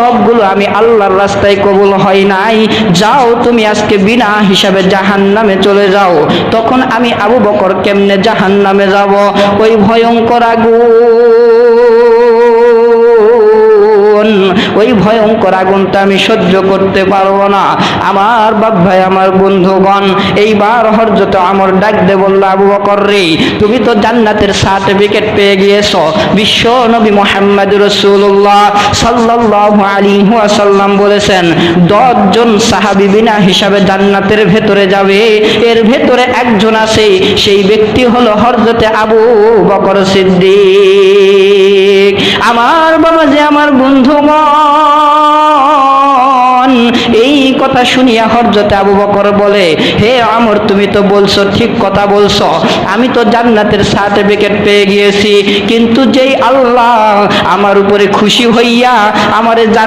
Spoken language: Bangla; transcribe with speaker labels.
Speaker 1: সবগুলো আমি আল্লাহর রাস্তায় কবুল হয় নাই, যাও তুমি আজকে বিনা হিসাবে জাহান্নামে চলে যাও। তখন আমি আবু বকর কেমনে জাহান্নামে যাব? ওই ভয়ঙ্কর আগুন, ওই ভয়ঙ্কর আগুনটা আমি সহ্য করতে পারবো না। আমার বাপ ভাই, আমার বন্ধুগণ, এইবার হযরত ওমর ডাক দিয়ে বলল, আবু বকর রে, তুমি তো জান্নাতের সার্টিফিকেট পেয়ে গিয়েছো। বিশ্ব নবী মুহাম্মদুর রাসূলুল্লাহ সাল্লাল্লাহু আলাইহি ওয়াসাল্লাম বলেছেন 10 জন সাহাবী বিনা হিসাবে জান্নাতের ভেতরে যাবে। এর ভেতরে একজন আছে, সেই ব্যক্তি হলো হযরত আবু বকর সিদ্দিক। আমার বাবা যে, আমার বন্ধুগণ, এই কথা শুনিয়া হযরত আবু বকর বলে, হে ওমর, তুমি তো বলছো, ঠিক কথা বলছো, আমি তো জান্নাতের সার্টিফিকেট পেয়ে গিয়েছি, কিন্তু যেই আল্লাহ আমার উপরে খুশি হইয়া আমারে